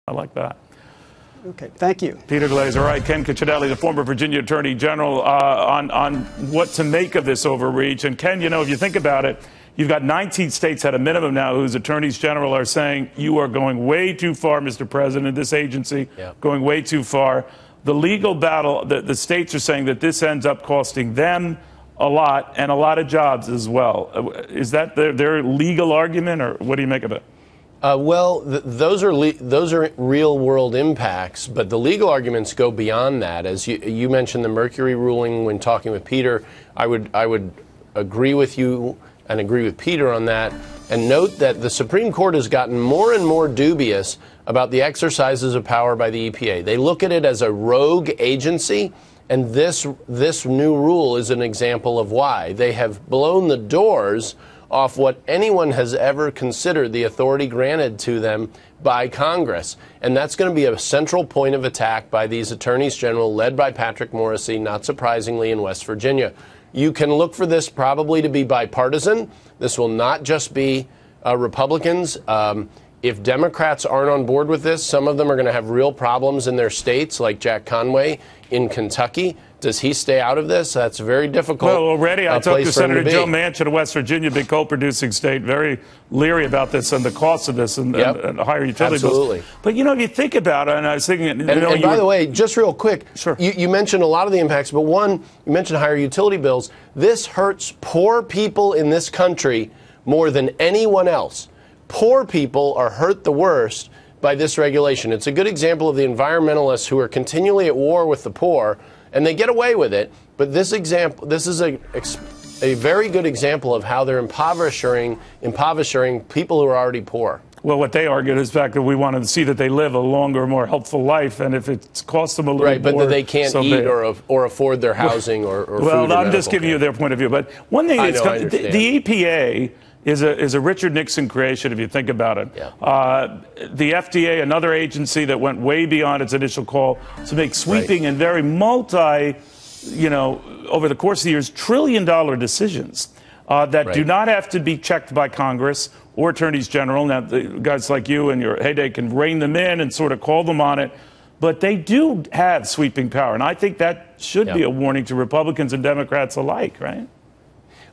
I like that. Okay, thank you. Peter Glaser. All right, Ken Cuccinelli, the former Virginia Attorney General, on what to make of this overreach. And Ken, you know, if you think about it, you've got 19 states at a minimum now whose attorneys general are saying you are going way too far, Mr. President, this agency going way too far. The legal battle, the states are saying that this ends up costing them a lot and a lot of jobs as well. Is that their legal argument, or what do you make of it? Well, those are real-world impacts, but the legal arguments go beyond that. As you mentioned, the Mercury ruling when talking with Peter, I would agree with you and agree with Peter on that, and note that the Supreme Court has gotten more and more dubious about the exercises of power by the EPA. They look at it as a rogue agency, and this new rule is an example of why. They have blown the doors off what anyone has ever considered the authority granted to them by Congress. And that's going to be a central point of attack by these attorneys general led by Patrick Morrisey, not surprisingly, in West Virginia. You can look for this probably to be bipartisan. This will not just be Republicans. If Democrats aren't on board with this, some of them are going to have real problems in their states, like Jack Conway in Kentucky. Does he stay out of this? That's very difficult. Well, already I talked to Senator Joe Manchin of West Virginia, big coal-producing state, very leery about this and the cost of this and higher utility bills. But, you know, if you think about it, and I was thinking... And by the way, just real quick, you mentioned a lot of the impacts, but one, you mentioned higher utility bills. This hurts poor people in this country more than anyone else. Poor people are hurt the worst by this regulation. It's a good example of the environmentalists who are continually at war with the poor, and they get away with it. But this is a very good example of how they're impoverishing people who are already poor. Well, what they argued is the fact that we want to see that they live a longer, more helpful life, and if it costs them a little more... Right, but that they can't eat or afford their housing or food. Well, I'm just giving you their point of view. But one thing is, the EPA is a Richard Nixon creation, if you think about it. The FDA, another agency that went way beyond its initial call to make sweeping and very over the course of the years, trillion-dollar decisions that do not have to be checked by Congress or attorneys general. Now, the guys like you and your heyday can rein them in and sort of call them on it. But they do have sweeping power. And I think that should be a warning to Republicans and Democrats alike, right?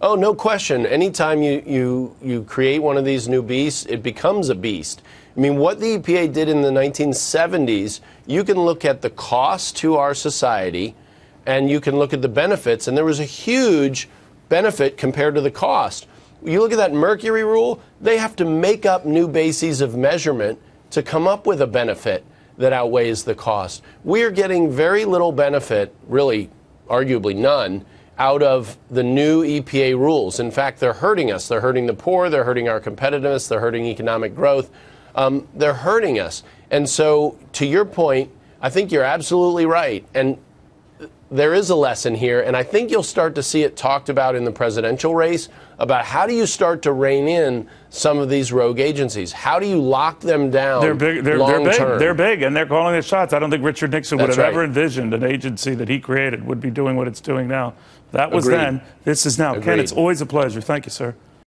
Oh, no question. Anytime you create one of these new beasts, it becomes a beast. I mean, what the EPA did in the 1970s, you can look at the cost to our society, and you can look at the benefits, and there was a huge benefit compared to the cost. You look at that Mercury rule, they have to make up new bases of measurement to come up with a benefit that outweighs the cost. We're getting very little benefit, really, arguably none, out of the new EPA rules. In fact, they're hurting us. They're hurting the poor. They're hurting our competitiveness. They're hurting economic growth. They're hurting us. And so, to your point, I think you're absolutely right. And there is a lesson here, and I think you'll start to see it talked about in the presidential race about how do you start to rein in some of these rogue agencies? How do you lock them down? They're big. They're big, and they're calling the shots. I don't think Richard Nixon would have ever envisioned an agency that he created would be doing what it's doing now. That was then. This is now. Ken, it's always a pleasure. Thank you, sir.